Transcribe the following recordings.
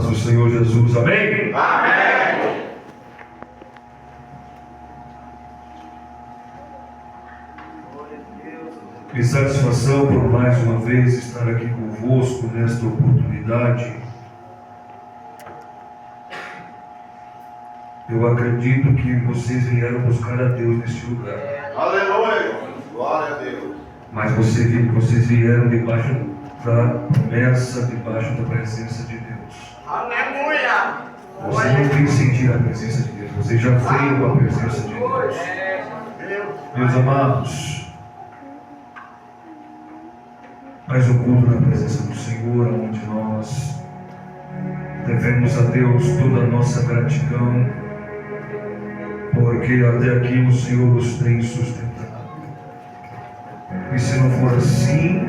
paz do Senhor Jesus. Amém? Amém. Que satisfação por mais uma vez estar aqui convosco nesta oportunidade. Eu acredito que vocês vieram buscar a Deus neste lugar. Aleluia. Glória a Deus. Mas vocês vieram debaixo da promessa, debaixo da presença de Deus. Aleluia. Você não tem que sentir a presença de Deus. Você já veio com a presença de Deus. Meus amados, faz o culto na presença do Senhor, onde nós devemos a Deus toda a nossa gratidão, porque até aqui o Senhor nos tem sustentado. E se não for assim,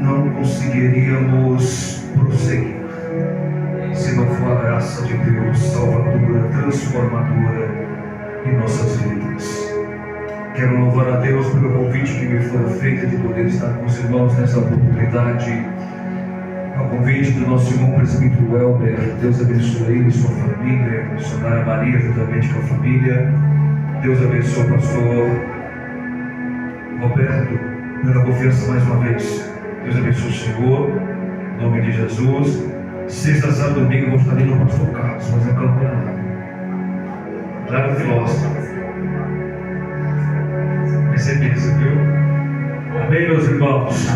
não conseguiríamos prosseguir. Se não for a graça de Deus salvadora, transformadora em nossas vidas. Quero louvar a Deus pelo convite que me foi feito de poder estar com os irmãos nessa oportunidade. Ao convite do nosso irmão presbítero Elber, Deus abençoe ele e sua família, a missionária Maria, juntamente com a família. Deus abençoe o pastor Roberto, pela confiança mais uma vez. Deus abençoe o Senhor, em nome de Jesus. Sexta, sábado, domingo, eu vou estar ali no pastor Carlos, mas a campanha lá no filósofo. Vai ser bênção, viu? Amém, meus irmãos?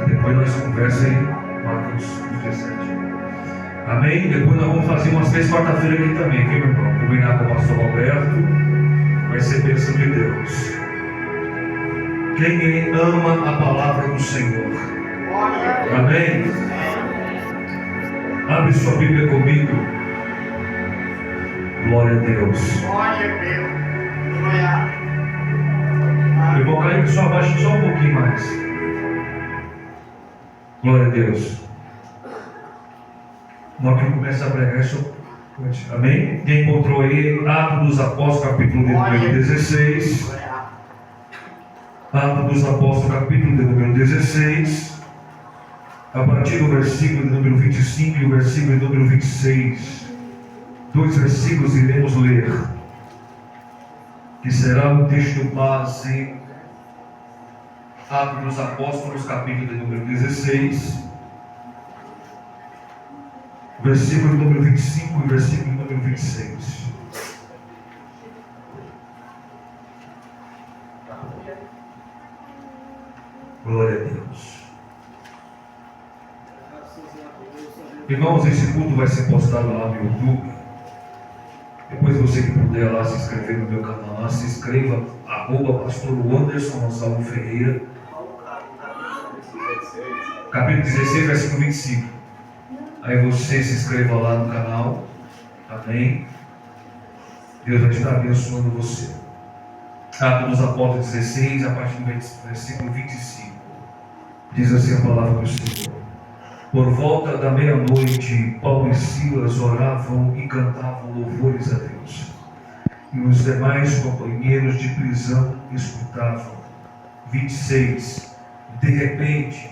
Depois nós conversamos em Marcos 17. Amém? Depois nós vamos fazer umas 3 quarta-feiras aqui também, viu, meu irmão? Combinar com o pastor Roberto. Vai ser bênção de Deus. Quem ama a palavra do Senhor? Amém? Abre sua Bíblia comigo. Glória a Deus. Glória a Deus. Glória. Eu vou cair só abaixo só um pouquinho mais. Glória a Deus. Na hora que começa a pregar, isso. Amém? Quem encontrou aí, Atos dos Apóstolos, capítulo de número 16. Atos dos Apóstolos, capítulo de número 16. A partir do versículo de número 25 e o versículo de número 26. 2 versículos iremos ler, que será o texto base. Atos dos Apóstolos, capítulo de número 16, versículo número 25 e versículo número 26. Glória a Deus. Irmãos, esse culto vai ser postado lá no YouTube. Depois você que puder lá se inscrever no meu canal, lá se inscreva, @pastor Anderson Gonçalo Ferreira. Capítulo 16, versículo 25. Aí você se inscreva lá no canal. Amém? Deus vai estar abençoando você. Atos dos Apóstolos 16, a partir do versículo 25. Diz assim a palavra do Senhor. Por volta da meia-noite, Paulo e Silas oravam e cantavam louvores a Deus. E os demais companheiros de prisão escutavam. 26. De repente,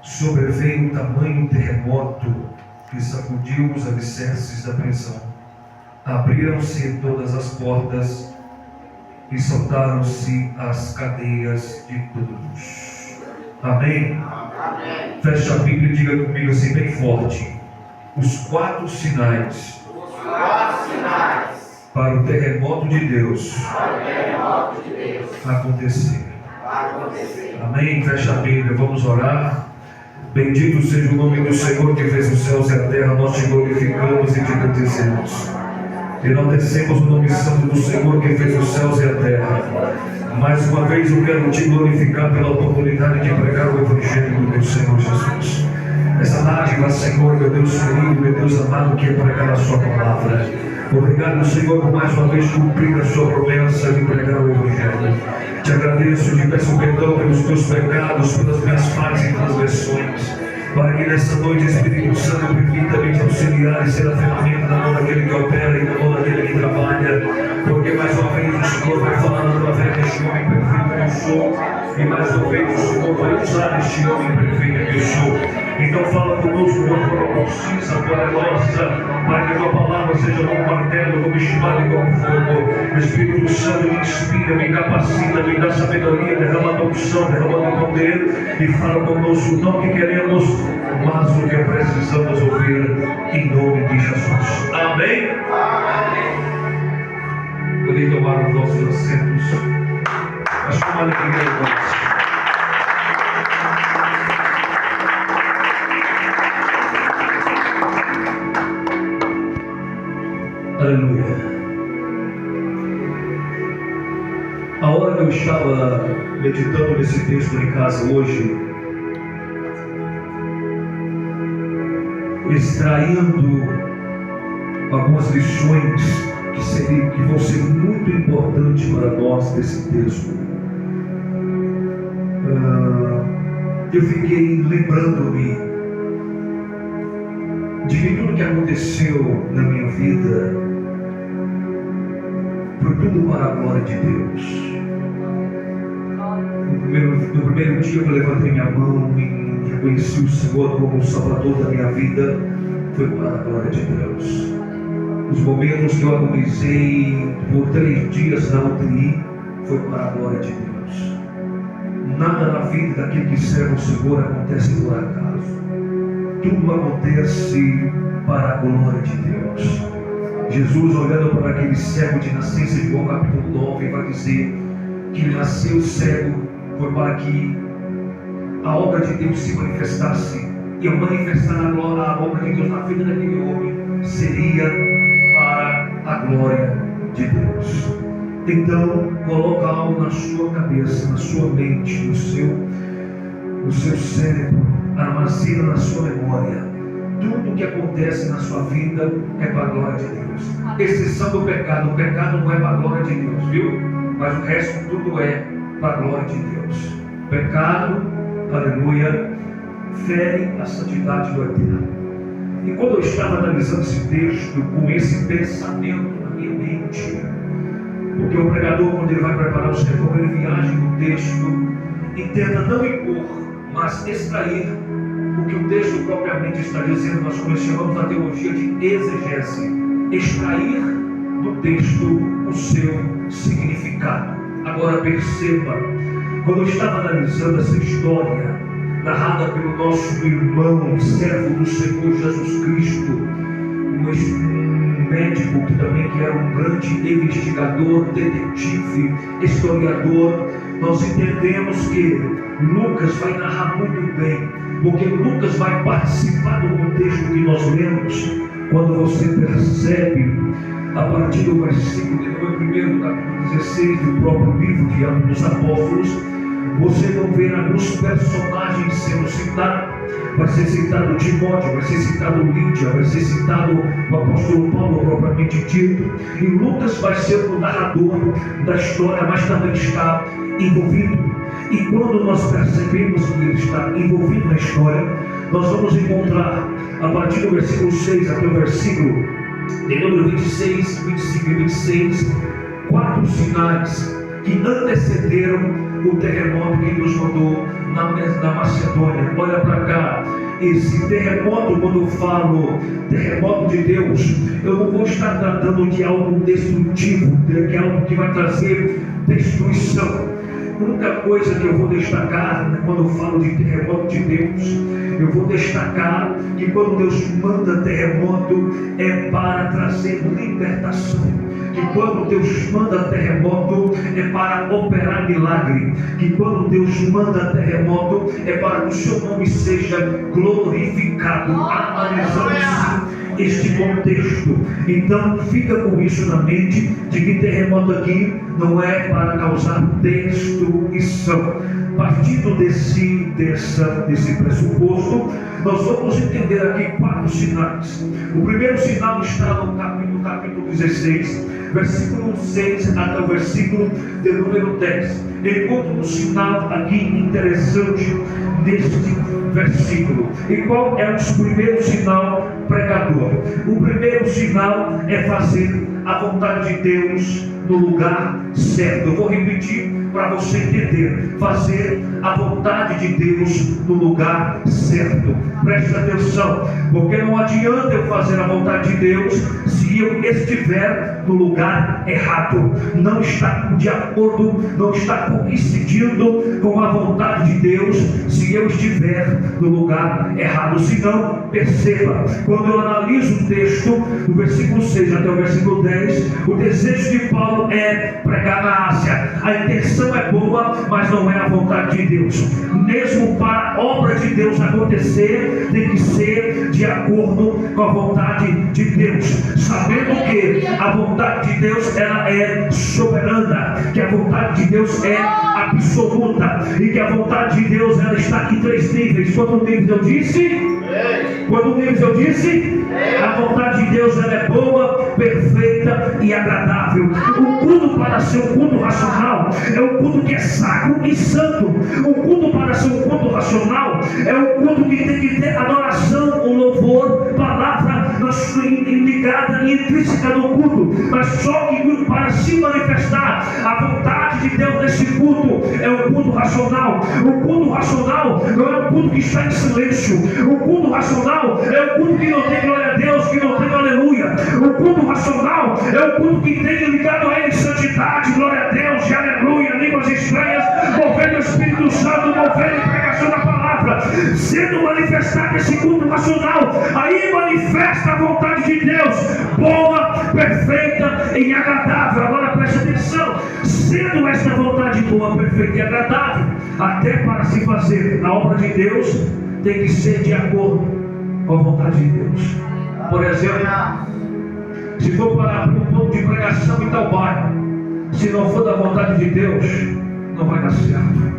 sobreveio um tamanho terremoto que sacudiu os alicerces da prisão. Abriram-se todas as portas e soltaram-se as cadeias de todos. Amém? Amém. Feche a Bíblia e diga comigo assim bem forte. Os 4 sinais para o terremoto de Deus acontecer. Amém? Feche a Bíblia, vamos orar. Bendito seja o nome do Senhor que fez os céus e a terra. Nós te glorificamos e te bendizemos. Enaltecemos o nome santo do Senhor que fez os céus e a terra. Mais uma vez eu quero te glorificar pela oportunidade de pregar o Evangelho do meu Senhor Jesus. Essa dádiva, Senhor, meu Deus querido, meu Deus amado, que é pregar a sua palavra. Obrigado, Senhor, por mais uma vez cumprir a sua promessa de pregar o Evangelho. Te agradeço, te peço perdão pelos teus pecados, pelas minhas falhas e transgressões. Para que nessa noite, Espírito Santo, permita-me te auxiliar e ser a ferramenta na mão daquele que opera e na mão daquele que trabalha. Porque mais uma vez o Senhor vai falando através deste homem perfeito, sou, e mais uma vez o Senhor vai usar este homem perfeito que eu sou. Então fala conosco de uma forma concisa, poderosa, para que a tua palavra seja como martelo, como espada e como fogo. Espírito Santo, me inspira, me capacita, me dá sabedoria, derrama a unção, derrama o poder e fala conosco não o que queremos, mas o que precisamos ouvir, em nome de Jesus. Amém? Podem tomar os nossos assentos, mas com alegria, irmãos. Aleluia. A hora que eu estava meditando nesse texto em casa hoje, extraindo algumas lições que vão ser muito importantes para nós desse texto, eu fiquei lembrando-me de que tudo que aconteceu na minha vida foi tudo para a glória de Deus. No primeiro dia que eu levantei minha mão e reconheci o Senhor como o Salvador da minha vida, foi para a glória de Deus. Os momentos que eu agonizei por 3 dias na UTI, foi para a glória de Deus. Nada na vida daquele que serve o Senhor acontece por acaso. Tudo acontece para a glória de Deus. Jesus, olhando para aquele cego de nascença, de João capítulo 9, vai dizer que ele nasceu cego foi para que a obra de Deus se manifestasse, e ao manifestar a obra de Deus na vida daquele homem seria para a glória de Deus. Então, coloca algo na sua cabeça, na sua mente, no seu cérebro, armazena na sua memória. Tudo que acontece na sua vida é para a glória de Deus. Exceção do pecado. O pecado não é para a glória de Deus, viu? Mas o resto tudo é para a glória de Deus. Pecado, aleluia, fere a santidade do Eterno. E quando eu estava analisando esse texto, com esse pensamento na minha mente, porque o pregador, quando ele vai preparar o sermão, ele viaja no texto e tenta não impor, mas extrair o que o texto propriamente está dizendo. Nós chamamos a teologia de exegese, extrair do texto o seu significado. Agora perceba, quando eu estava analisando essa história, narrada pelo nosso irmão, servo do Senhor Jesus Cristo, um médico que também era um grande investigador, detetive, historiador, nós entendemos que Lucas vai narrar muito bem, porque Lucas vai participar do contexto que nós lemos. Quando você percebe, a partir do versículo de número 1, capítulo 16 do próprio livro de Atos dos Apóstolos, você não vê alguns personagens sendo citados. Vai ser citado Timóteo, vai ser citado Lídia, vai ser citado o apóstolo Paulo propriamente dito, e Lucas vai ser o narrador da história, mas também está envolvido. E quando nós percebemos que ele está envolvido na história, nós vamos encontrar, a partir do versículo 6 até o versículo de número 26, 25 e 26, 4 sinais que antecederam o terremoto que nos mandou na Macedônia. Olha para cá, esse terremoto, quando eu falo terremoto de Deus, eu não vou estar tratando de algo destrutivo, de algo que vai trazer destruição. A única coisa que eu vou destacar, quando eu falo de terremoto de Deus, eu vou destacar que quando Deus manda terremoto é para trazer libertação. Que quando Deus manda terremoto é para operar milagre. Que quando Deus manda terremoto é para que o seu nome seja glorificado. Analisando este contexto, então fica com isso na mente, de que terremoto aqui não é para causar destruição. Partindo desse pressuposto, nós vamos entender aqui 4 sinais. O primeiro sinal está no capítulo 16, versículo 6 até o versículo de número 10. Encontro um sinal aqui interessante neste versículo. E qual é o primeiro sinal pregador? O primeiro sinal é fazer a vontade de Deus no lugar certo. Eu vou repetir para você entender, fazer a vontade de Deus no lugar certo. Preste atenção, porque não adianta eu fazer a vontade de Deus se eu estiver no lugar errado, não está de acordo, não está coincidindo com a vontade de Deus, se eu estiver no lugar errado. Se não, perceba, quando eu analiso o texto, do versículo 6 até o versículo 10, o desejo de Paulo é pregar na Ásia. A intenção é boa, mas não é a vontade de Deus. Mesmo para a obra de Deus acontecer, tem que ser de acordo com a vontade de Deus, sabendo que a vontade de Deus ela é soberana, que a vontade de Deus é absoluta, e que a vontade de Deus ela está em 3 níveis. Quantos níveis eu disse? Quantos níveis eu disse? A vontade de Deus ela é boa, perfeita e agradável. O culto para ser um culto racional é um culto que é sacro e santo. O culto para ser um culto racional é um culto que tem que ter adoração, o louvor, palavra ligada e intrínseca no culto. Mas só que para se manifestar a vontade de Deus nesse culto é um culto racional. O culto racional não é um culto que está em silêncio. O culto racional é um culto que não tem glória a Deus, que não tem aleluia. O culto racional é um culto que tem ligado a ele santidade, glória a Deus, e aleluia, línguas estranhas, movendo o Espírito Santo, movendo a pregação da palavra, sendo manifestado esse culto racional. Aí manifesta a vontade de Deus, boa, perfeita e agradável. Agora preste atenção, sendo esta vontade boa, perfeita e agradável, até para se fazer a obra de Deus, tem que ser de acordo com a vontade de Deus. Por exemplo, se for para um ponto de pregação em tal bairro, se não for da vontade de Deus, não vai dar certo.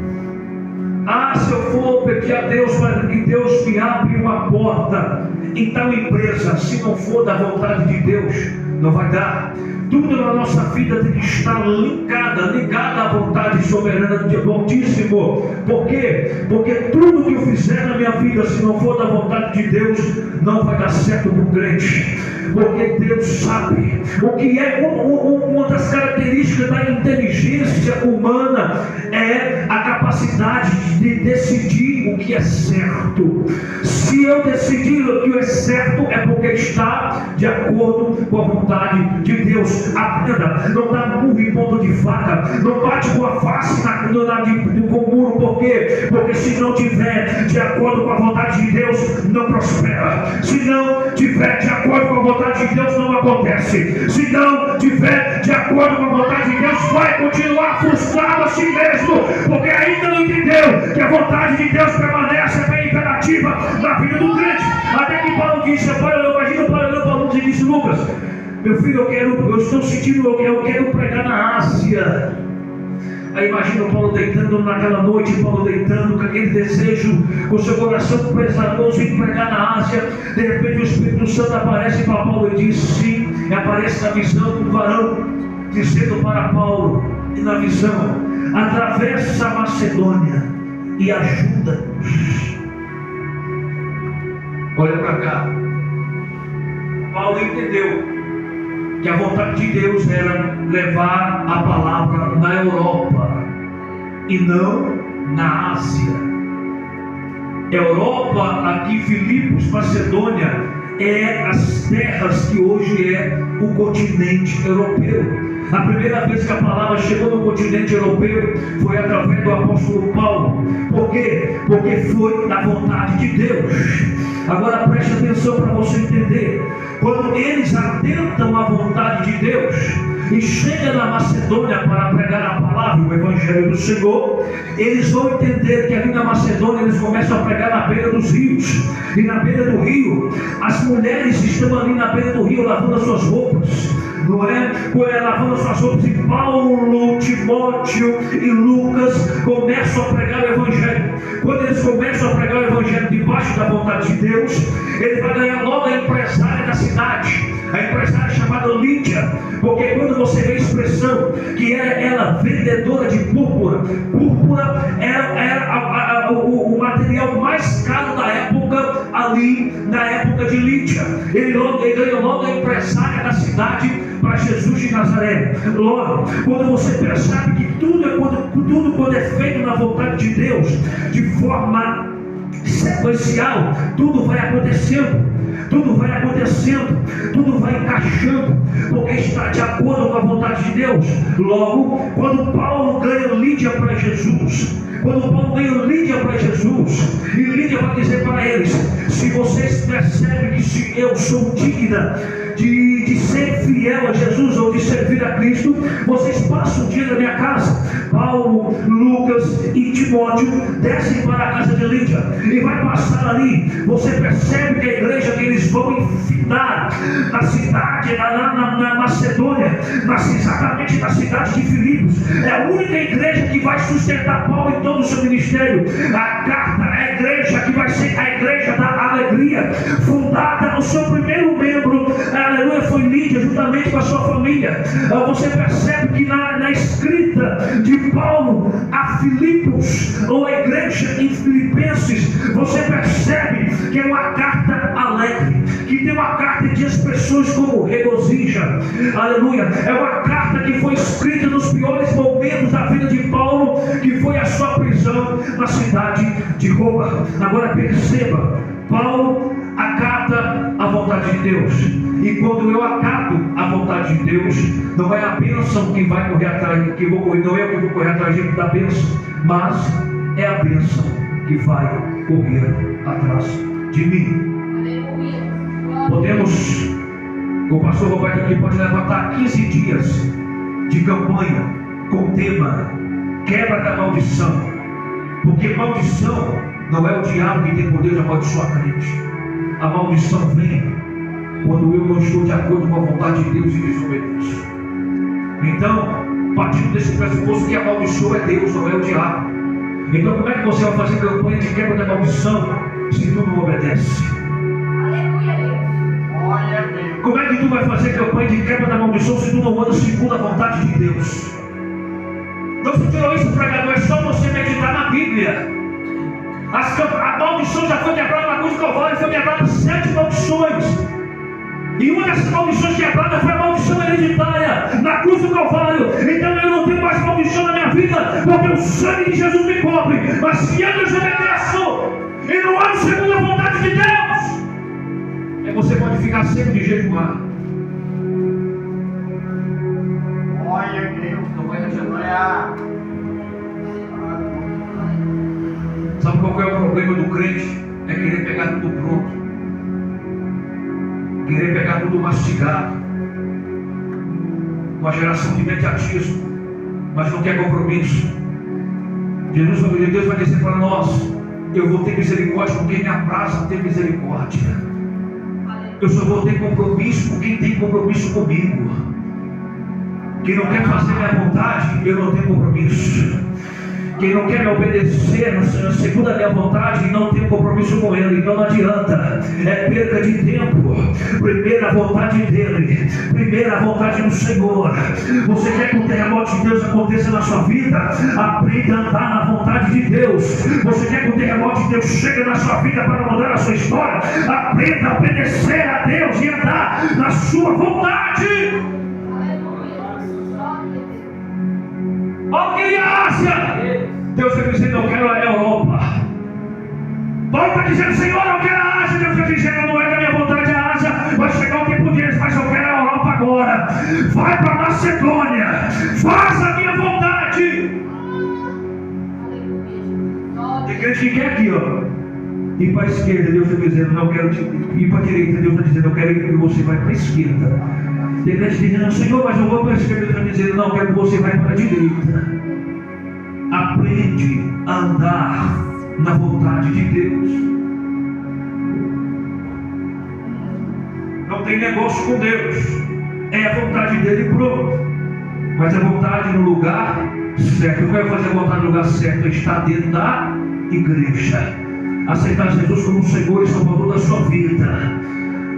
Se eu for pedir a Deus para que Deus me abra uma porta em tal empresa, se não for da vontade de Deus, não vai dar. Tudo na nossa vida tem que estar ligada à vontade soberana do Altíssimo. Por quê? Porque tudo que eu fizer na minha vida, se não for da vontade de Deus, não vai dar certo para o crente. Porque Deus sabe o que é uma das características da inteligência humana, é a capacidade de decidir o que é certo. Se eu decidir o que é certo, é porque está de acordo com a vontade de Deus. Aprenda, não dá murro em ponta de faca, não bate com a face com o muro. Por quê? Porque se não tiver de acordo com a vontade de Deus, não prospera. Se não tiver de acordo com a vontade de Deus, não acontece. Se não tiver de acordo com a vontade de Deus, vai continuar frustrado a si mesmo, porque ainda não entendeu que a vontade de Deus permanece bem imperativa na vida do crente. Até que Paulo disse, eu imagino Paulo olhando para Lucas e disse: Lucas, meu filho, eu estou sentindo, eu quero pregar na Ásia. Aí imagina Paulo deitando naquela noite, Paulo deitando com aquele desejo, com seu coração pesaroso em pregar na Ásia. De repente o Espírito Santo aparece para Paulo e diz sim, e aparece na visão do varão, dizendo para Paulo, e na visão: atravessa a Macedônia e ajuda-nos. Olha para cá. Paulo entendeu que a vontade de Deus era levar a palavra na Europa e não na Ásia. Europa, aqui Filipos, Macedônia, é as terras que hoje é o continente europeu. A primeira vez que a palavra chegou no continente europeu foi através do apóstolo Paulo. Por quê? Porque foi da vontade de Deus. Agora preste atenção para você entender. Quando eles atentam à vontade de Deus e chegam na Macedônia para pregar a palavra, o Evangelho do Senhor, eles vão entender que ali na Macedônia eles começam a pregar na beira dos rios. E na beira do rio, as mulheres estão ali na beira do rio lavando as suas roupas, não é? Lavando as suas roupas. E Paulo, Timóteo e Lucas começam a pregar o Evangelho. Quando eles começam a pregar o Evangelho debaixo da vontade de Deus, ele vai ganhar logo a empresária da cidade, a empresária chamada Lídia. Porque quando você vê a expressão que era ela vendedora de púrpura, púrpura era o material mais caro da época ali ali na época de Lídia. Ele ganhou logo a empresária da cidade para Jesus de Nazaré. Logo, quando você percebe que tudo quando é feito na vontade de Deus, de forma sequencial, tudo vai acontecendo, tudo vai encaixando, porque está de acordo com a vontade de Deus. Logo, quando Paulo ganha Lídia para Jesus, e Lídia vai dizer para eles: se vocês percebem que se eu sou digna de ser fiel a Jesus ou de servir a Cristo, vocês passam o dia na minha casa. Paulo, Lucas e Timóteo descem para a casa de Lídia e vai passar ali. Você percebe que a igreja que eles vão enfinar na cidade, na Macedônia, exatamente na cidade de Filipos, é a única igreja que vai sustentar Paulo em todo o seu ministério. A carta é a igreja que vai ser a igreja da alegria, fundada no seu primeiro membro, aleluia, foi Lídia, juntamente com a sua família. Você percebe que na escrita de Paulo a Filipos, ou a igreja em Filipenses, você percebe que é uma carta alegre, que tem uma carta de expressões como regozija, aleluia. É uma carta que foi escrita nos piores momentos da vida de Paulo, que foi a sua prisão na cidade de Roma. Agora perceba, Paulo acata a vontade de Deus. E quando eu acato a vontade de Deus, não é a bênção que vai correr atrás, não é eu que vou correr atrás da bênção, mas é a bênção que vai correr atrás de mim. Podemos, o pastor Roberto aqui pode levantar 15 dias de campanha com o tema quebra da maldição, porque maldição não é o diabo que tem poder de amaldiçoar a crente. A maldição vem quando eu não estou de acordo com a vontade de Deus e desobedeço. Então, partindo desse pressuposto que a maldição é Deus, não é o diabo. Então, como é que você vai fazer campanha de quebra da maldição se tu não obedece? Como é que tu vai fazer campanha de quebra da maldição se tu não anda segundo a vontade de Deus? Não se tirou isso, pregador, é só você meditar na Bíblia. A maldição já foi quebrada na cruz do Calvário, foi quebrada 7 maldições. E uma dessas maldições quebradas foi a maldição hereditária na cruz do Calvário. Então eu não tenho mais maldição na minha vida, porque o sangue de Jesus me cobre. Mas se eu desobedeço e não ando segundo a vontade de Deus, você pode ficar sempre de jejuar. Olha, Deus, não vai adiantar. olha. Sabe qual é o problema do crente? É querer pegar tudo pronto, querer pegar tudo mastigado. Uma geração de imediatismo, mas não quer compromisso. Deus vai dizer para nós: eu vou ter misericórdia com quem me abraça ter misericórdia. Eu só vou ter compromisso com quem tem compromisso comigo. Quem não quer fazer minha vontade, eu não tenho compromisso. Quem não quer me obedecer segundo a minha vontade, não tem compromisso com Ele. Então não adianta, é perda de tempo. Primeiro a vontade dEle, primeiro a vontade do Senhor. Você quer que o terremoto de Deus aconteça na sua vida? Aprenda a andar na vontade de Deus. Você quer que o terremoto de Deus chegue na sua vida para mudar a sua história? Aprenda a obedecer a Deus e andar na sua vontade. Olha o que ele acha. Deus está dizendo: eu quero a Europa. Paulo está dizendo: Senhor, eu quero a Ásia. Deus está dizendo: não é da minha vontade a Ásia, vai chegar o tempo deles, mas eu quero a Europa agora. Vai para a Macedônia, faz a minha vontade. Tem crente que quer aqui, ó, ir para a esquerda. Deus está dizendo: não quero ir para a direita. Deus está dizendo: eu quero ir que você vai para a esquerda. Tem crente dizendo: Senhor, mas eu vou para a esquerda. Deus está dizendo: não, quero que você vai para a direita. Aprende a andar na vontade de Deus. Não tem negócio com Deus. É a vontade dele, pronto. Mas a vontade no lugar certo. Eu quero fazer a vontade no lugar certo. É estar dentro da igreja. Aceitar Jesus como Senhor e Salvador da sua vida.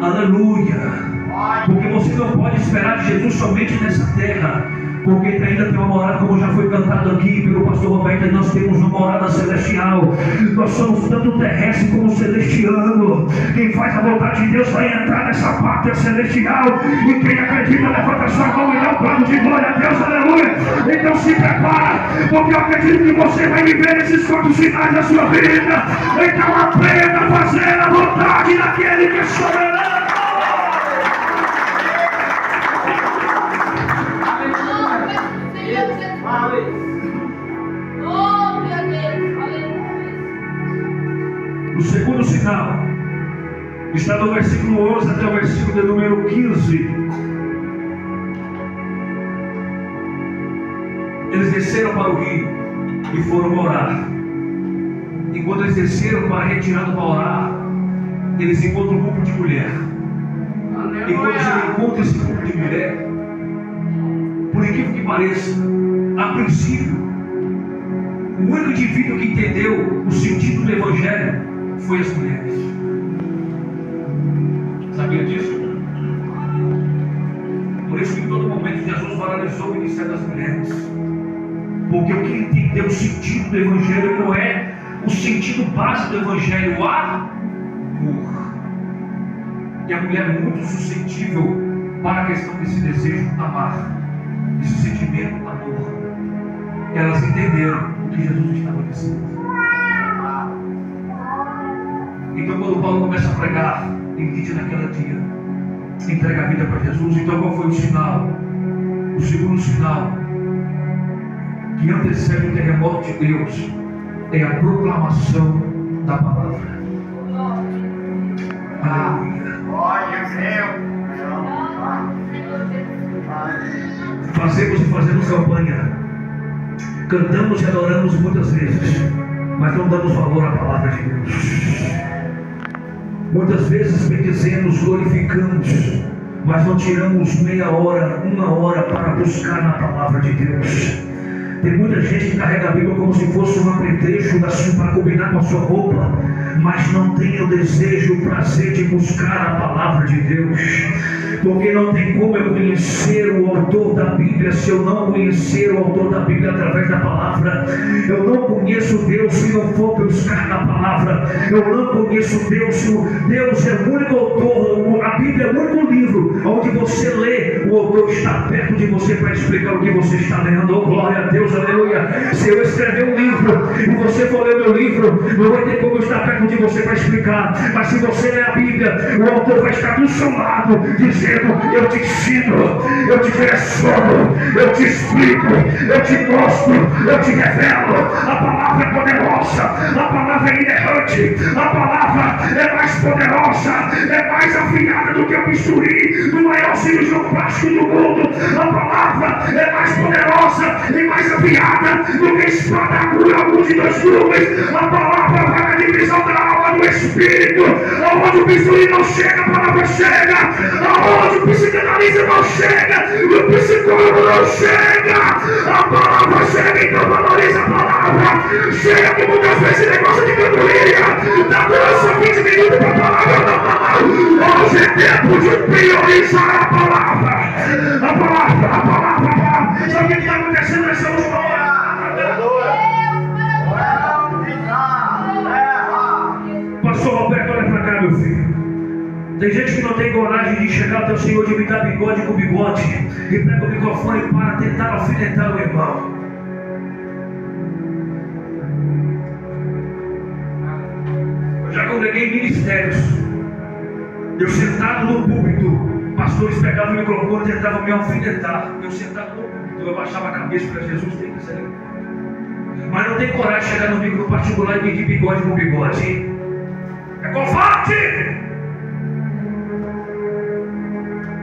Aleluia. Porque você não pode esperar de Jesus somente nessa terra. Porque ainda tem uma morada, como já foi cantado aqui pelo pastor Roberto, nós temos uma morada celestial. Nós somos tanto terrestre como celestiano. Quem faz a vontade de Deus vai entrar nessa pátria celestial. E quem acredita, levanta sua mão e dá um plano de glória a Deus, aleluia. Então se prepara, porque eu acredito que você vai viver esses 4 sinais da sua vida. Então aprenda a fazer a vontade daquele que é soberano. O segundo sinal está do versículo 11 até o versículo de número 15. Eles desceram para o rio e foram orar. E quando eles desceram para a retirada para orar, eles encontram um grupo de mulher. E quando eles encontram esse grupo de mulher, por incrível que pareça, a princípio, o único indivíduo que entendeu o sentido do Evangelho foi as mulheres. Sabia disso? Por isso que em todo momento Jesus valorizou o ministério das mulheres. Porque o que entendeu o sentido do Evangelho não é o sentido básico do Evangelho, o amor. E a mulher é muito suscetível para a questão desse desejo amar, esse sentimento amor. Elas entenderam o que Jesus estava dizendo. Então quando Paulo começa a pregar, ele diz naquele dia, entrega a vida para Jesus. Então qual foi o sinal? O segundo sinal que antecede o terremoto de Deus é a proclamação da palavra. Aleluia. Fazemos campanha, cantamos e adoramos muitas vezes, mas não damos valor à palavra de Deus. Muitas vezes bendizemos, glorificamos, mas não tiramos meia hora, 1 hora para buscar na palavra de Deus. Tem muita gente que carrega a Bíblia como se fosse um apetrecho assim, para combinar com a sua roupa, mas não tem o desejo, o prazer de buscar a palavra de Deus. Porque não tem como eu conhecer o autor da Bíblia se eu não conhecer o autor da Bíblia através da palavra. Eu não conheço Deus se não for buscar na palavra. Eu não conheço Deus se Deus é o único autor. A Bíblia é o único livro onde você lê, o autor está perto de você para explicar o que você está lendo. Oh, glória a Deus, aleluia. Se eu escrever um livro e você for ler meu livro, não vai ter como eu estar perto de você para explicar. Mas se você ler a Bíblia, o autor vai estar do seu lado dizendo: eu te ensino, eu te direciono, eu te explico, eu te mostro, eu te revelo. A palavra é poderosa, a palavra é inerrante, a palavra é mais poderosa, é mais afiada do que o bisturi do maior cirurgião plástico do mundo. A palavra é mais poderosa e mais afiada do que a espada aguda a luz de 2 gumes. A palavra vai na divisão da alma do espírito. Aonde o bisturi não chega, a palavra chega. Aonde o psicanalista não chega, o psicólogo não chega, a palavra chega. Então valoriza a palavra. Chega que muitas vezes negócio de cantoria, dá só 15 minutos para a palavra. Hoje é tempo de priorizar a palavra. A palavra. Sabe o que está acontecendo nessa última hora? Pastor Roberto, olha para cá, meu filho. Tem gente que não tem coragem de chegar até o Senhor de me dar bigode com bigode e pega o microfone para tentar alfinetar o irmão. Eu já congreguei ministérios. Eu sentado no púlpito, pastores pegavam o microfone e tentavam me alfinetar. Eu sentado no púlpito, eu baixava a cabeça para Jesus, tem que ser. Mas não tem coragem de chegar no micro particular e pedir bigode com bigode. É covarde!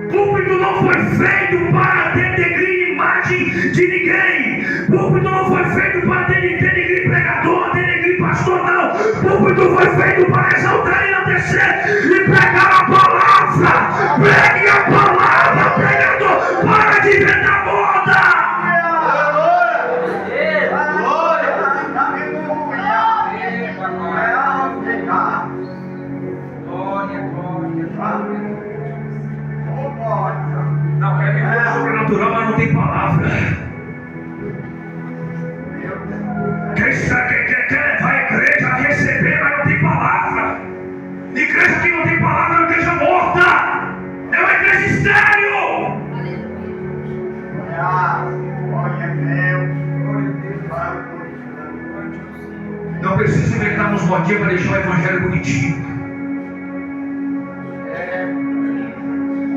Púlpito não foi feito para denegrir imagem de ninguém. Púlpito não foi feito para denegrir pregador, denegrir pastor, não. Púlpito foi feito para exaltar e enaltecer e pregar a palavra. Pregue a palavra, pregador. Para de inventar moda. Não, quer viver sobrenatural, mas não tem palavra. Não precisa inventarmos modinha para deixar o evangelho bonitinho.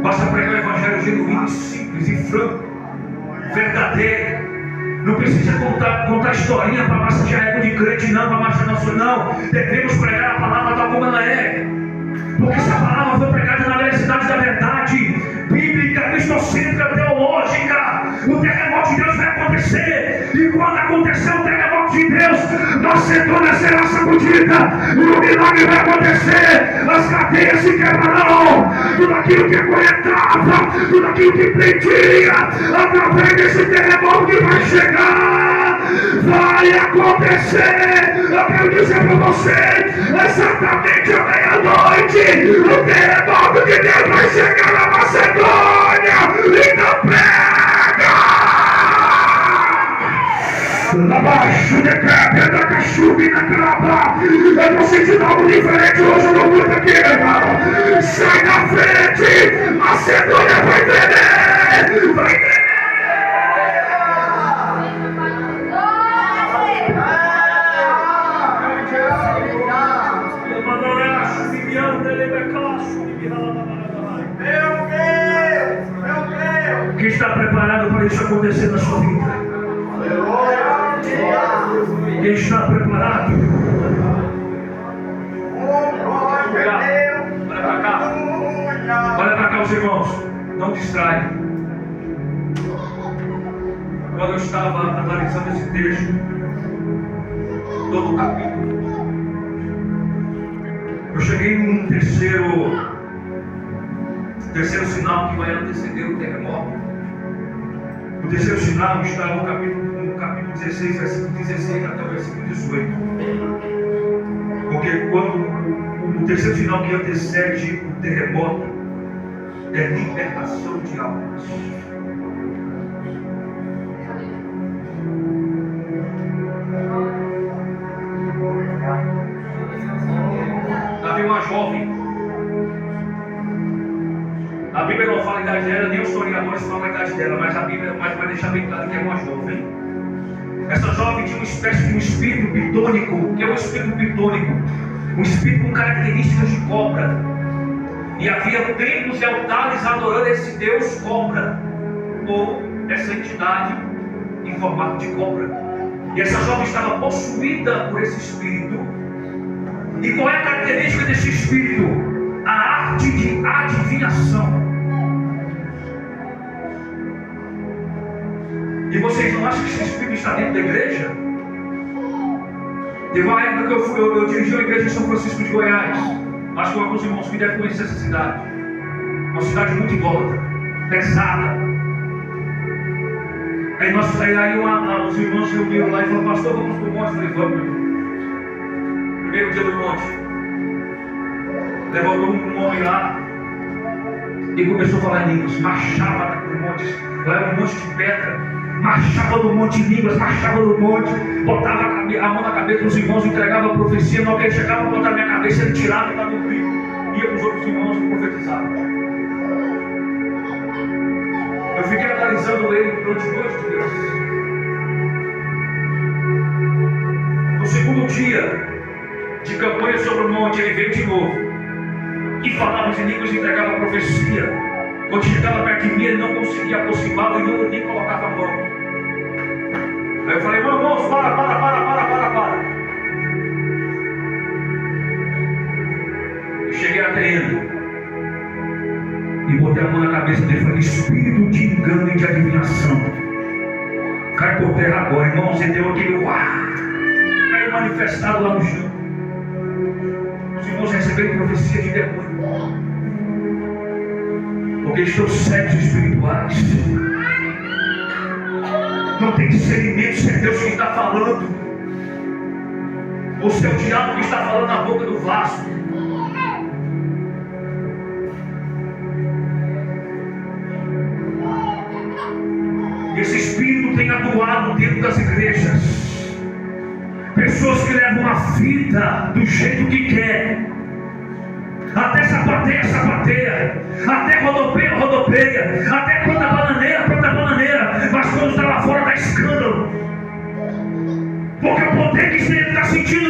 Basta pregar o evangelho genuíno, simples e franco, verdadeiro. Não precisa contar historinha para massagear ego de crente, não, para marchar nosso, não. Devemos pregar a palavra tal como ela é. Porque essa palavra foi pregada na veracidade da verdade bíblica, cristocêntrica, teológica. O terremoto de Deus vai acontecer. E quando acontecer o terremoto de Deus, Macedônia será sacudida. E o milagre vai acontecer. As cadeias se quebrarão. Tudo aquilo que aguentava, tudo aquilo que prendia, através desse terremoto que vai chegar, vai acontecer. Eu quero dizer para você, exatamente à meia-noite, o terremoto de Deus vai chegar na Macedônia. Então prega! Abaixo de câmera, da cachuva na crava. Eu não senti algo diferente hoje no mundo aqui, irmão. Sai da frente, Macedônia vai tremer, vai tremer. Quem está preparado para isso acontecer na sua vida? Quem está preparado? Olha para cá. Olha para cá, os irmãos. Não distraia. Quando eu estava analisando esse texto, todo o capítulo, eu cheguei num terceiro sinal que vai anteceder o terremoto. O terceiro sinal está no capítulo 16, versículo 16 até o versículo 18. Porque quando o terceiro sinal que antecede o terremoto é libertação de almas. Havia uma jovem. A Bíblia não fala a idade dela, nem os historiadores falam a idade dela, mas a Bíblia vai deixar bem claro que é uma jovem. Essa jovem tinha uma espécie de um espírito pitônico. Que é um espírito pitônico? Um espírito com características de cobra. E havia templos e altares adorando esse Deus cobra, ou essa entidade em formato de cobra. E essa jovem estava possuída por esse espírito. E qual é a característica desse espírito? A arte de adivinhação. E vocês não acham que esse espírito está dentro da igreja? Teve uma época que eu dirigi a igreja em São Francisco de Goiás. Acho que alguns irmãos que devem conhecer essa cidade. Uma cidade muito idólatra, pesada. Aí os irmãos se reuniram lá e falaram: pastor, vamos para o monte. Eu falei: vamos. Primeiro dia do monte, levantou um homem lá e começou a falar em línguas, marchava no monte, lá era um monte de pedra, marchava no monte em línguas, marchava no monte, botava a mão na cabeça dos irmãos, entregava a profecia. Na hora que ele chegava para botar na minha cabeça, ele tirava e dava um grito, ia para os outros irmãos e profetizava. Eu fiquei analisando ele durante 2 dias. No segundo dia de campanha sobre o monte, ele veio de novo e falava em línguas e entregava a profecia. Quando chegava perto de mim, ele não conseguia aproximá-lo e eu nem colocava a mão. Aí eu falei: irmãos, para. E cheguei até ele e botei a mão na cabeça dele e falei: espírito de engano e de adivinhação, cai por terra agora. Irmãos, você deu aquele caiu manifestado lá no chão. Os irmãos receberam profecia de demônio, porque estão cegos espirituais. Não tem discernimento se é Deus que está falando ou se é o diabo que está falando na boca do vaso. Esse espírito tem atuado dentro das igrejas. Pessoas que levam a vida do jeito que quer. Até sapateia, até rodopeia, até planta bananeira, mas quando está lá fora dá escândalo. Porque o poder que você está sentindo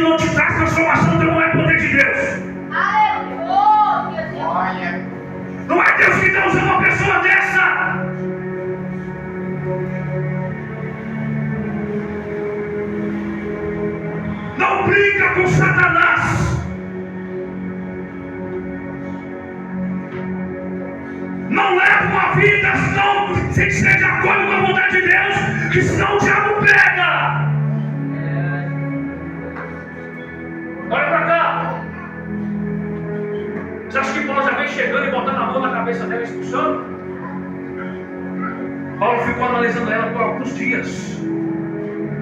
Não brinca com Satanás. Não leva uma vida sem ser de acordo com a vontade de Deus, que senão o diabo pega. Olha pra cá. Você acha que Paulo já vem chegando e botando a mão na cabeça dela e expulsando? Paulo ficou analisando ela por alguns dias.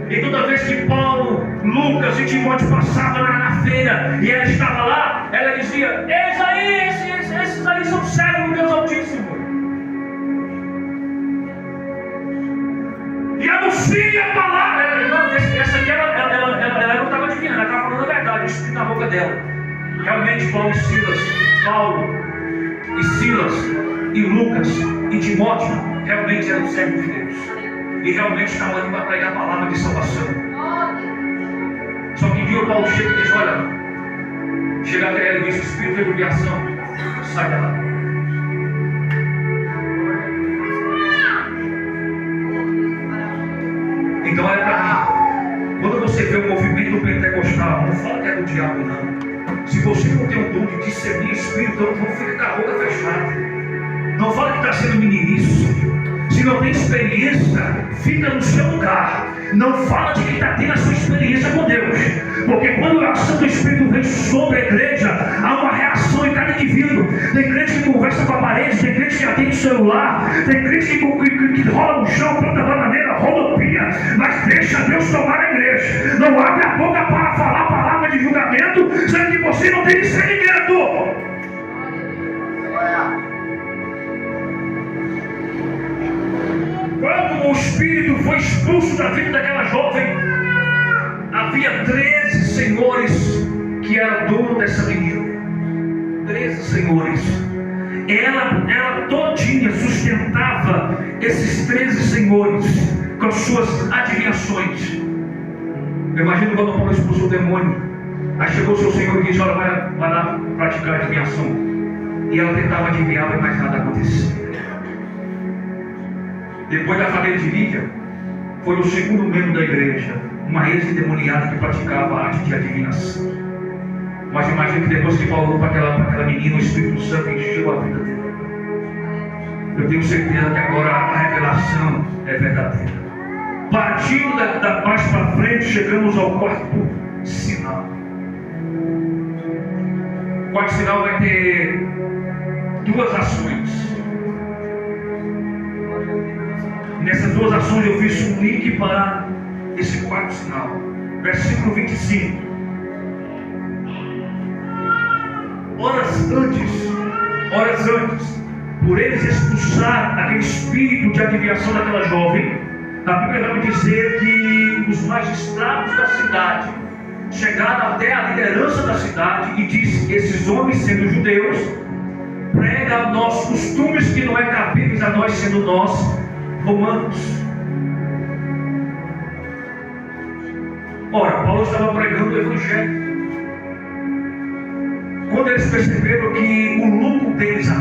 E toda vez que Paulo, Lucas e Timóteo passavam na feira e ela estava lá, ela dizia: eis aí, esses aí são servos do Deus Altíssimo. E anuncia a palavra. Essa aqui ela não estava adivinhando, ela estava falando a verdade, o Espírito na boca dela. Realmente Paulo e Silas e Lucas e Timóteo realmente eram servos de Deus. E realmente estavam indo para pregar a palavra de salvação. Só que um dia o Paulo chega e diz: olha, chega até ela e diz: o espírito de abreviação, sai dela. Então olha para mim, quando você vê o movimento pentecostal, não fala que é do diabo não. Se você não tem o dom de discernir espírito, não fica com a boca fechada. Não fala que está sendo meninice. Se não tem experiência, fica no seu lugar. Não fala de quem está tendo a sua experiência com Deus. Porque quando a ação do Espírito vem sobre a igreja, há uma reação em cada indivíduo. Tem crente que conversa com a parede, tem crente que atende o celular, tem crente que rola no chão, planta bananeira, rodopia. Mas deixa Deus tomar a igreja. Não abre a boca para falar palavra de julgamento, sendo que você não tem discernimento. Quando o espírito foi expulso da vida daquela jovem, havia 13 senhores que eram dono dessa menina. 13 senhores. Ela todinha sustentava esses 13 senhores com as suas adivinhações. Eu imagino quando Paulo expulsou o demônio. Aí chegou o seu senhor e disse: olha, vai lá praticar a adivinhação. E ela tentava adivinhar, mas mais nada acontecia. Depois da família de Lídia, foi o segundo membro da igreja, uma ex-endemoniada que praticava a arte de adivinhação. Mas imagina que depois que Paulo para aquela menina, o Espírito Santo encheu a vida dela. Eu tenho certeza que agora a revelação é verdadeira. Partindo da mais para frente, chegamos ao quarto sinal. O quarto sinal vai ter duas ações. Nessas duas ações eu fiz um link para esse quarto sinal. Versículo 25. Horas antes, por eles expulsar aquele espírito de adivinhação daquela jovem, a Bíblia vai me dizer que os magistrados da cidade chegaram até a liderança da cidade e disse: esses homens, sendo judeus, pregam a nós costumes que não é cabíveis a nós, sendo nós romanos. Ora, Paulo estava pregando o Evangelho. Quando eles perceberam que o lucro deles a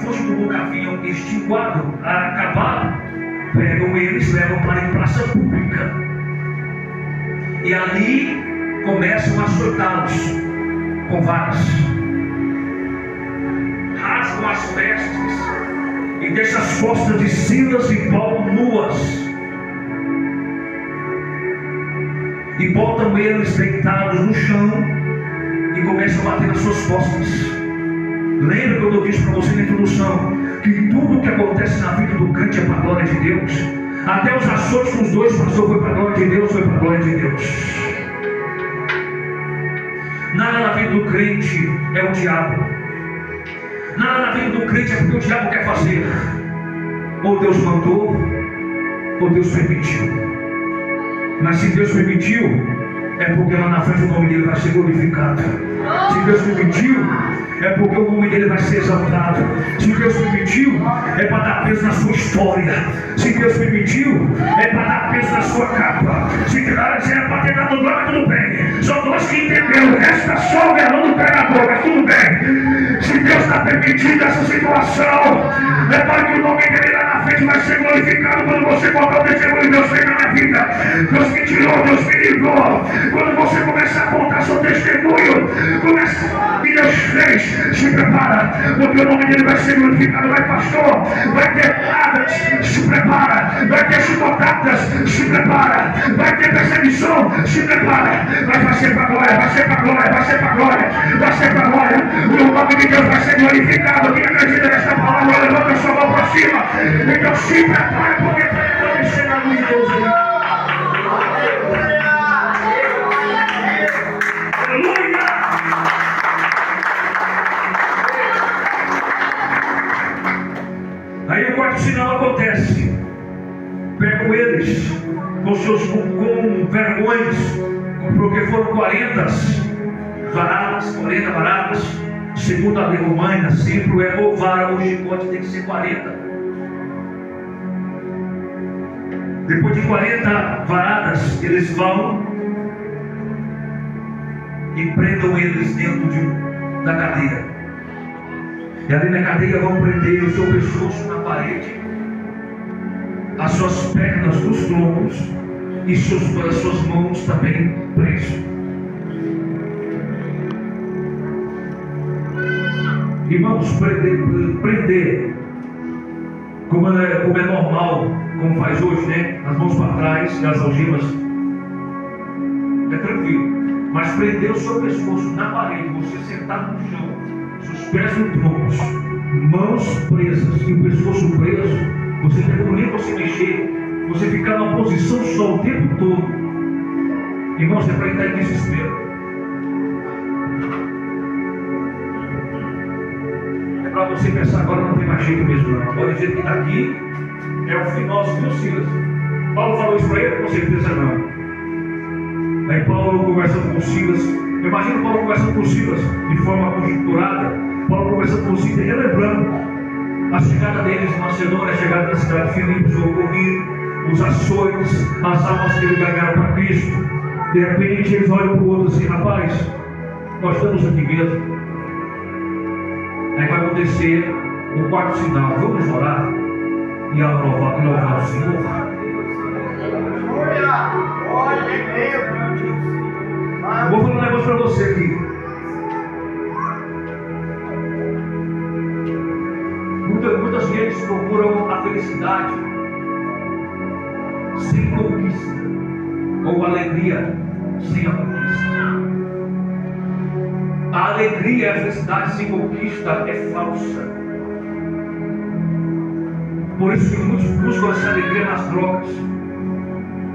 fonte do lucro haviam extinguado, acabado, pegam eles, levam para a praça pública. E ali começam a açoitá-los com varas. Rasgam as vestes e deixa as costas de Silas e Paulo nuas. E botam eles deitados no chão e começam a bater nas suas costas. Lembra que eu disse para você na introdução que tudo que acontece na vida do crente é para a glória de Deus. Até os açoites com os dois pastores foi para a glória de Deus, foi para a glória de Deus. Nada na vida do crente é o diabo. Nada na vida do crente é porque o diabo quer fazer. Ou Deus mandou, ou Deus permitiu. Mas se Deus permitiu, é porque lá na frente o nome dele vai ser glorificado. Se Deus permitiu, é porque o nome dele vai ser exaltado. Se Deus permitiu, é para dar peso na sua história. Se Deus permitiu, é para dar peso na sua capa. Se Deus é para ter dado glória, tudo bem. Só nós que entendemos, o resto está só o verão do pregador, mas tudo bem. Se Deus está permitindo essa situação, é para que o nome dele lá na frente Deus vai ser glorificado quando você botar o testemunho de Deus fez na minha vida. Deus me tirou, Deus me livrou. Quando você começar a contar seu testemunho, começa o que Deus fez, se prepara, porque o nome dele vai ser glorificado. Vai, pastor, vai ter piadas, se prepara. Vai ter chicotadas, se prepara. Vai ter perseguição, se prepara. Vai ser para glória, vai ser para glória, vai ser para glória, vai ser para glória. O nome de Deus vai ser glorificado. Quem acredita nesta palavra, levanta a sua mão para cima. Então se prepara, porque vai acontecer na luz de Deus aí. Aleluia! Aí o quarto sinal acontece. Pegam eles com vergões, porque foram 40 varadas. Segundo a lei romana, sempre é ou vara ou chicote, tem que ser 40. Depois de 40 varadas, eles vão e prendam eles dentro da cadeia. E ali na cadeia vão prender o seu pescoço na parede, as suas pernas nos troncos e suas mãos também presas. E vamos prender como é normal, como faz hoje, né? As mãos para trás e as algemas. É tranquilo. Mas prender o seu pescoço na parede, você sentado no chão, seus pés no tronco, mãos presas e o pescoço preso, você não tem nem para se mexer, você ficar numa posição só o tempo todo. Irmãos, é para entrar em desespero. É para você pensar, agora não tem mais jeito mesmo, não. Agora o jeito que está aqui é o fim nosso, viu, Silas? Paulo falou isso para ele? Com certeza não. Aí Paulo conversando com Silas, eu imagino Paulo conversando com Silas de forma conjunturada, Paulo conversando com Silas, relembrando a chegada deles em Macedônia, a chegada da cidade de Filipos, o ocorrido, os açoites, as almas que eles ganharam para Cristo. De repente eles olham para o outro assim, rapaz, nós estamos aqui mesmo. Aí vai acontecer o quarto sinal, vamos orar e louvar o Senhor. Vou falar um negócio para você aqui. Muitas vezes procuram a felicidade sem conquista, ou alegria sem a conquista. A alegria e a felicidade sem conquista é falsa. Por isso que muitos buscam essa alegria nas drogas,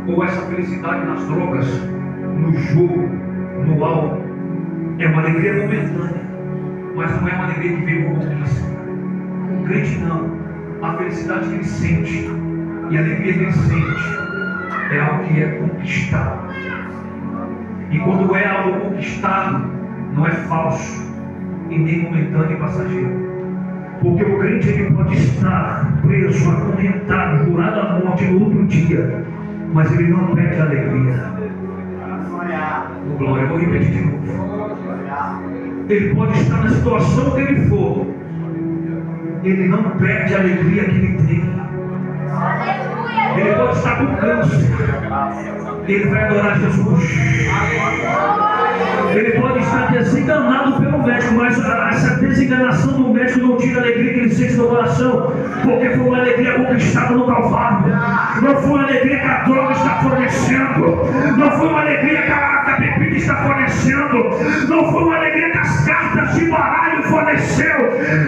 ou essa felicidade nas drogas, no jogo, no álcool. É uma alegria momentânea, mas não é uma alegria que vem com conquista. O crente não. A felicidade que ele sente e a alegria que ele sente é algo que é conquistado. E quando é algo conquistado, não é falso e nem momentâneo e passageiro. Porque o crente ele pode estar preso, acorrentado, jurado à morte no outro dia, mas ele não perde a alegria. Glória, eu vou repetir de novo. Ele pode estar na situação que ele for, ele não perde a alegria que ele tem. Ele pode estar com câncer, ele vai adorar Jesus. Ele pode estar desenganado pelo médico, mas essa desenganação do médico não tira a alegria que ele sente no coração, porque foi uma alegria conquistada no Calvário. Não foi uma alegria que a droga está fornecendo, não foi uma alegria que a bebida está fornecendo, não foi uma alegria que as cartas de baralho forneceu.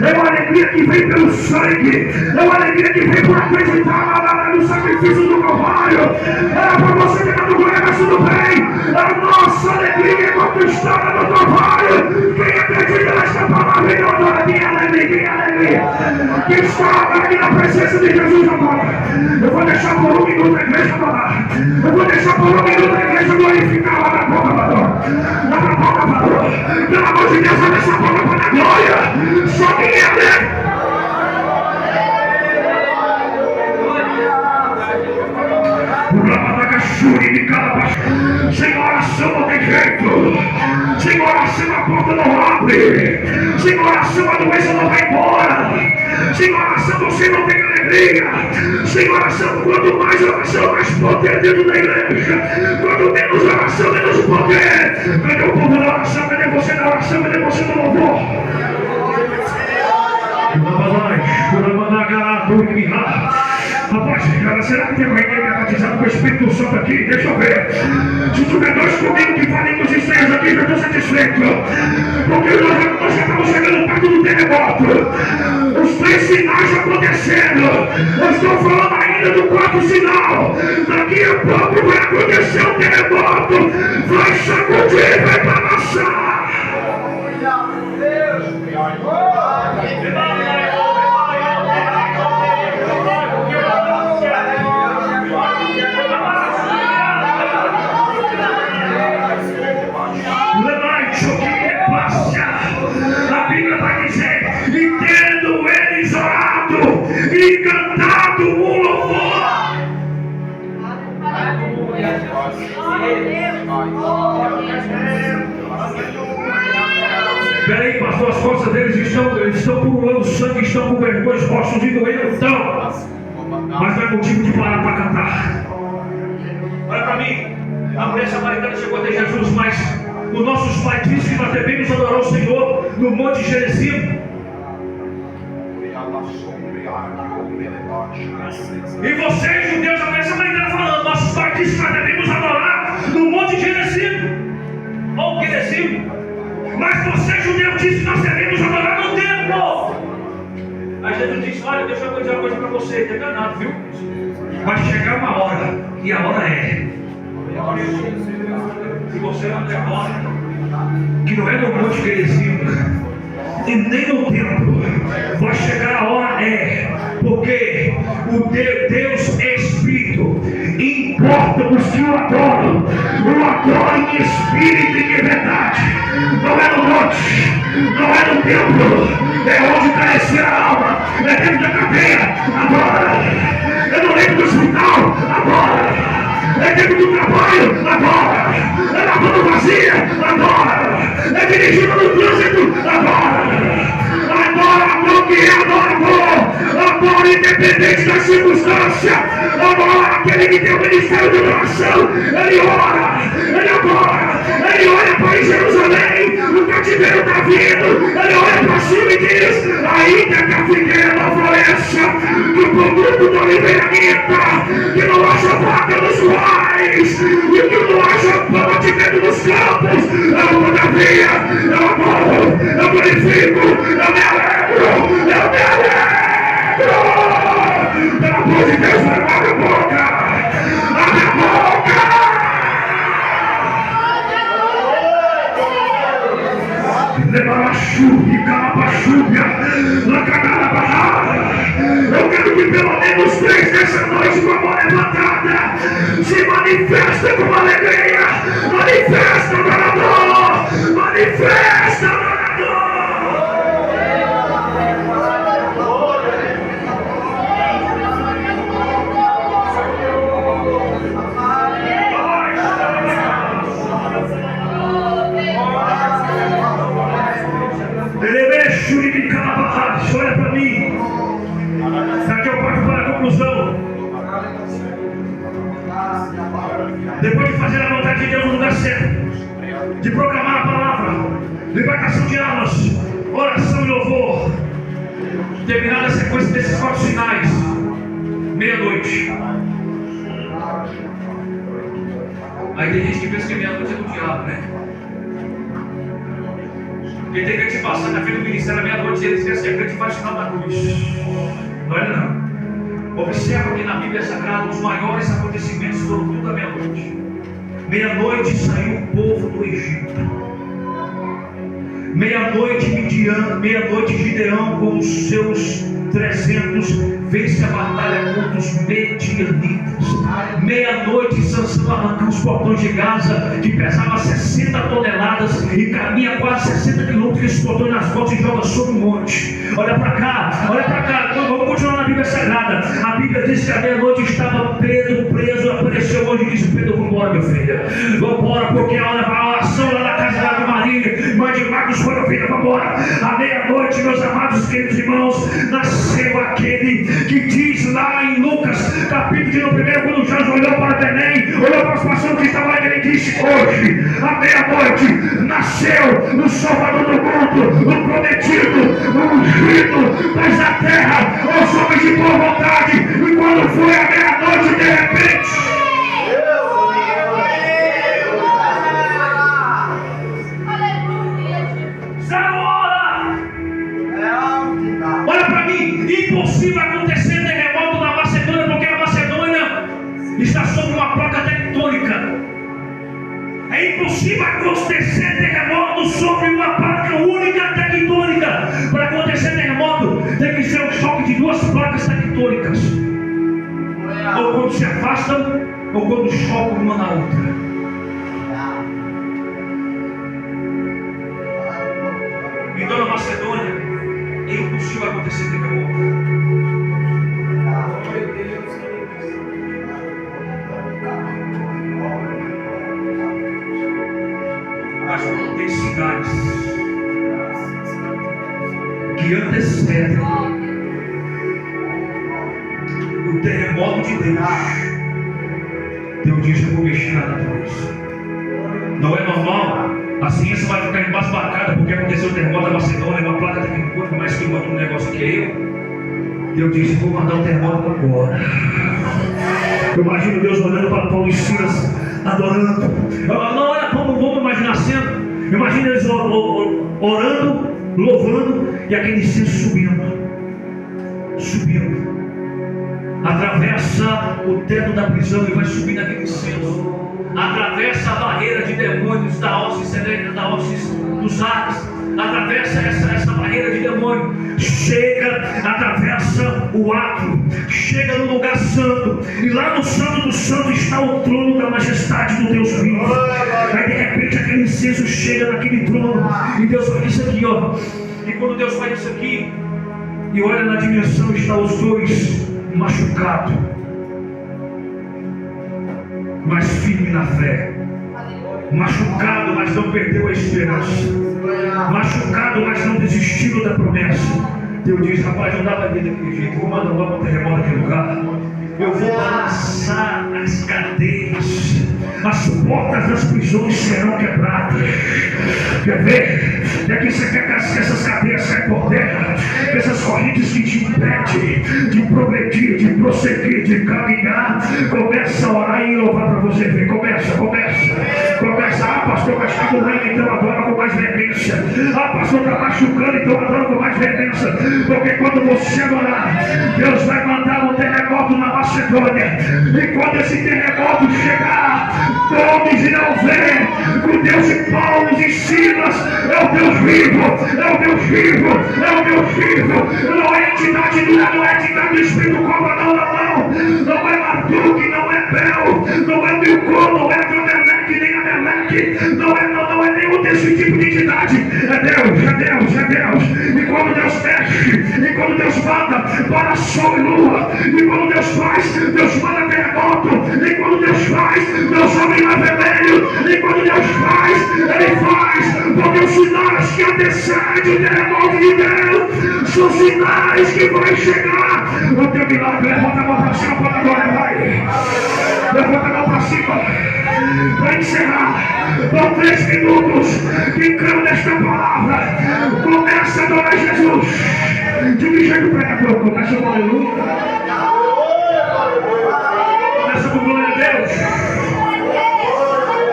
É uma alegria que vem pelo sangue, é uma alegria que vem por acreditar no sacrifício do Calvário. Era para você que está no glória, mas tudo bem. A nossa alegria é conquistada no Calvário. Quem acredita nesta palavra e não adora, quem alegria, quem está aqui na presença de Jesus agora. Eu vou deixar por um minuto a igreja adorar. Eu vou deixar por um minuto a igreja glorificar lá na boca, lá na boca, pelo amor de Deus, vai deixar a boca para a glória. Só quem é alegre. Sem oração não tem jeito. Sem oração a porta não abre. Sem oração a doença não vai embora. Sem oração você não tem alegria. Sem oração, quanto mais oração, mais poder dentro da igreja. Quanto menos oração, menos poder. Cadê o povo da oração? Cadê você na oração? Cadê você no louvor? Rapaz, cara, será que tem alguém que é batizado com o Espírito Santo aqui? Deixa eu ver. Se tiver dois comigo que falem com os estranhos aqui, eu estou satisfeito. Porque nós já estamos chegando perto do terremoto. Os 3 sinais acontecendo. Eu estou falando ainda do 4º sinal. Daqui a pouco vai acontecer um terremoto. Vai sacudir, vai balançar. A Bíblia vai dizer: e tendo eles orado e cantado um louvor. Peraí, pastor, as costas deles estão pululando sangue, estão com vergonha, os rostos de doer, então. Mas não é motivo de parar para cantar. Olha para mim, a mulher samaritana chegou até Jesus, mas os nossos pais dizem que nós devemos adorar o Senhor no Monte Gerizim. E vocês, judeus, a mulher samaritana falando, nossos pais dizem que nós devemos adorar no Monte Gerizim. Ou Gerizim. Mas vocês, judeus, dizem que nós devemos adorar no templo. Aí Jesus disse: olha, deixa eu dizer uma coisa para você, está enganado, viu? Vai chegar uma hora, e a hora é. Se você não decora que não é no Monte Gerizim e nem no templo, vai chegar a hora porque o Deus é Espírito, e importa os que o adoram em espírito e em verdade. Não é no monte, não é no templo, é onde cresce a alma, é dentro da cadeia. Adora, é no leito do hospital. Adora, é dentro do trabalho, adora, é lavando vazia, adora, é dirigindo no trânsito, adora, adora que é adorador, adora independente da circunstância, adora aquele que tem o ministério de adoração, ele ora, ele adora, ele olha para Jerusalém, o cativeiro está vindo, ele olha para cima e diz: ainda que a figueira não floresça, que o produto da oliveira minta, que não haja vaca nos ruais, e que não haja mantimento nos campos, eu todavia, eu adoro, eu glorifico, eu me alegro, eu me alegro. Pelo amor de Deus, abre a boca, abre a boca. Levarachúbia, calabachúbia, lacanarabahara. Eu quero que pelo menos 3 dessa noite, com a mão levantada, se manifesta com alegria, manifesta adorador, manifesta adorador. Olha para mim. Daqui eu parto para a conclusão. Depois de fazer a vontade de Deus no lugar certo, de proclamar a palavra, libertação de almas, oração e louvor, terminada a sequência desses 4 sinais, meia-noite. Aí tem gente que pensa que meia-noite é do diabo, né? Porque tem que te passar na frente do ministério à meia-noite e eles querem ser crente e faz sinal da cruz. Não é não. Observa que na Bíblia Sagrada os maiores acontecimentos foram tudo à meia-noite. Meia-noite saiu o povo do Egito. Meia-noite meia-noite Gideão com os seus 300 vence a batalha contra os medianitas. Meia-noite Sansão arranca os portões de Gaza, que pesava 60 toneladas e caminha quase 60 quilômetros, esse portão nas costas e joga sobre o monte. Olha para cá, vamos continuar na Bíblia Sagrada. A Bíblia diz que à meia-noite estava Pedro preso, apareceu hoje e disse: Pedro, vamos embora, meu filho, vamos embora, porque a hora a oração lá na casa da Ave Maria, mãe de Marcos foi ouvida, vamos embora. À meia-noite, meus amados, queridos irmãos, nasceu aquele que diz lá em Lucas, capítulo 1, quando Jesus olhou para Belém, olhou para as pessoas que estavam lá, ele disse: hoje, à meia-noite, nasceu o Salvador do mundo, o prometido, o ungido, pois a terra, aos homens de boa vontade. E quando foi à meia-noite, de repente, olha para mim, impossível acontecer terremoto na Macedônia, porque a Macedônia está sobre uma placa tectônica. É impossível acontecer terremoto sobre uma placa única tectônica. Para acontecer terremoto, tem que ser um choque de duas placas tectônicas, ou quando se afastam, ou quando chocam uma na outra. Então na Macedônia é impossível acontecer terremoto. Mas tem cidades que antecedem o terremoto de Deus. Deus diz que eu vou mexer na natureza. Não é normal. A ciência vai ficar embasbacada porque aconteceu o terremoto da Macedônia, uma placa tectônica, mas quem mandou um negócio que é eu. Deus disse: vou mandar um terremoto agora. Eu imagino Deus olhando para Paulo e Silas adorando. Não era como vamos imaginar sendo. Imagina eles orando, louvando, e aquele incenso subindo. Atravessa o teto da prisão e vai subir naquele incenso. Atravessa a barreira de demônios da hóstia celeste, da hóstia dos ares. Atravessa essa barreira de demônio. Chega, atravessa o átrio. Chega no lugar santo. E lá no santo dos santos está o trono da majestade do Deus vivo. Aí de repente aquele incenso chega naquele trono. E Deus faz isso aqui, ó. E quando Deus faz isso aqui, e olha na dimensão, está os dois machucados, mas firme na fé. Machucado, mas não perdeu a esperança. Machucado, mas não desistiu da promessa. Deus diz: rapaz, não dá para ver daquele jeito. Eu vou mandar um terremoto naquele lugar. Eu vou balançar as cadeias. As portas das prisões serão quebradas. Quer ver? É que você quer que essas cadeias saiam por terra. Essas correntes que te impedem de progredir, de prosseguir, de caminhar. Começa a orar e louvar para você ver. Começa. Ah, pastor, mas está doendo, então adora com mais veemência. Ah, pastor, está machucando, então adora com mais veemência. Porque quando você adorar, Deus vai mandar um terremoto na Macedônia. E quando esse terremoto chegar, todos irão ver que o Deus de Paulo e Silas é o Deus vivo, é o Deus vivo, é o Deus vivo. Não é entidade dura, não é entidade do Espírito Cobra, não é Marduk, não é Bel, não é Milcom, não é Vanderleck, nem Amelec, não é nenhum desse tipo de entidade. É Deus. E quando Deus mexe, e quando Deus manda para sol e lua, e quando Deus faz, Deus manda terremoto, e quando Deus faz, Deus abre mar vermelho, e quando Deus faz, Ele faz, porque os sinais que antecedem o terremoto de Deus são sinais que vai chegar. O teu milagre, levanta a mão para cima, para agora, vai. Levanta a mão para cima. Para encerrar, por 3 minutos, quem crê nesta palavra, começa a adorar Jesus. De que jeito pregador? Começa com aleluia. Começa com glória a Deus.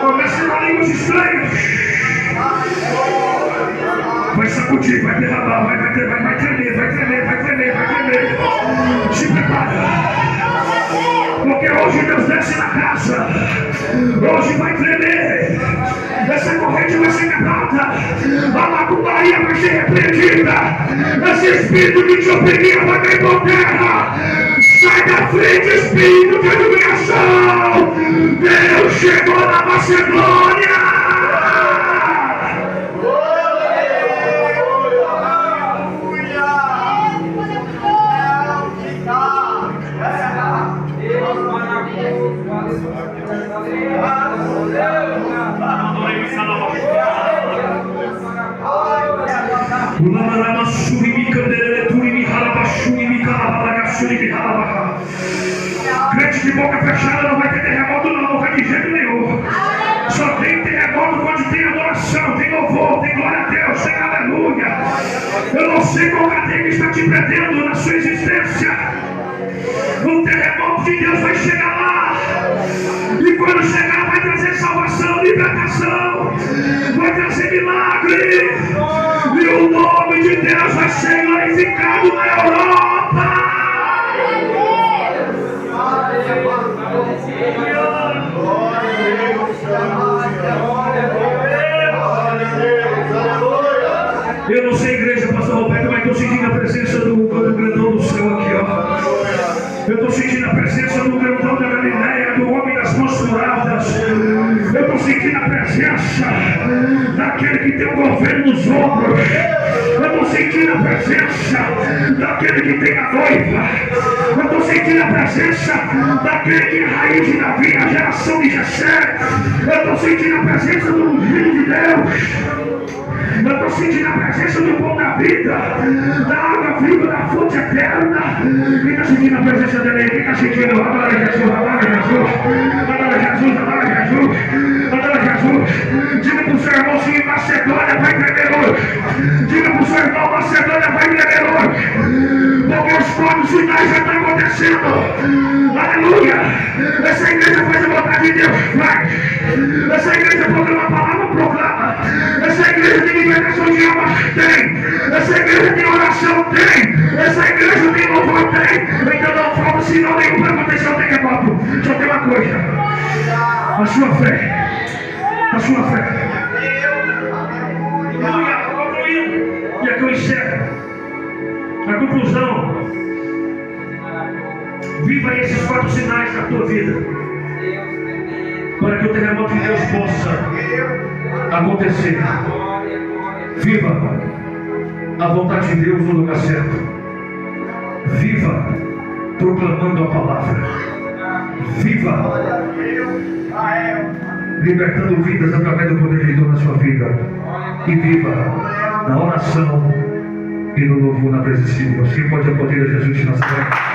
Começa com línguas estranhas. Vai sacudir, vai derramar, vai tremer. Se prepara. Porque hoje Deus desce na casa. Hoje vai tremer. Essa corrente vai ser quebrada. A macumbaria vai ser repreendida. Esse espírito que te oprimia vai cair por terra. Sai da frente, espírito de adivinhação. Deus chegou na Macedônia. O Lamarama Surimi Candeira Crente de boca fechada não vai ter terremoto, não vai de jeito nenhum. Só tem terremoto quando tem adoração, tem louvor, tem glória a Deus, tem aleluia. Eu não sei qual cadeia que está te prendendo na sua existência. O terremoto de Deus vai chegar lá. E quando chegar vai trazer salvação, libertação, vai trazer milagre. E o nome de Deus vai ser glorificado na Europa. Eu não sei, igreja, pastor Roberto, mas estou sentindo a presença do grandão do céu aqui, ó. Eu estou sentindo a presença do grandão da Galileia, do homem das mãos curadas. Eu estou sentindo a presença daquele que tem o governo nos ombros. Eu estou sentindo a presença daquele que tem a noiva. Eu estou sentindo a presença daquele que é a raiz de Davi, a geração de Jessé. Eu estou sentindo a presença do ungido de Deus. Eu estou sentindo a presença do pão da vida, da água viva, da fonte eterna. Quem está sentindo a presença dele aí? Quem está sentindo? Adora Jesus, adora Jesus, adora Jesus, adora Jesus, adora Jesus. Diga para o seu irmão se Macedônia vai tremer hoje. Diga para o seu irmão, Macedônia vai tremer hoje. Porque os planos finais já estão acontecendo. Aleluia. Essa igreja faz a vontade de Deus. Vai. Essa igreja proclama a palavra, proclama. Essa igreja tem libertação de alma, tem. Essa igreja tem oração, tem. Essa igreja tem louvor, tem. Então não falta sinal nenhum para acontecer o terremoto. Só tem uma coisa: a sua fé. A sua fé. Aleluia. Concluindo. E aqui eu encerro. A conclusão: viva esses 4 sinais na tua vida, para que o terremoto de Deus possa acontecer. Viva a vontade de Deus no lugar certo. Viva proclamando a palavra. Viva libertando vidas através do poder de Deus na sua vida. E viva na oração e no louvor na presença de Deus. Quem pode aplaudir a Jesus na sua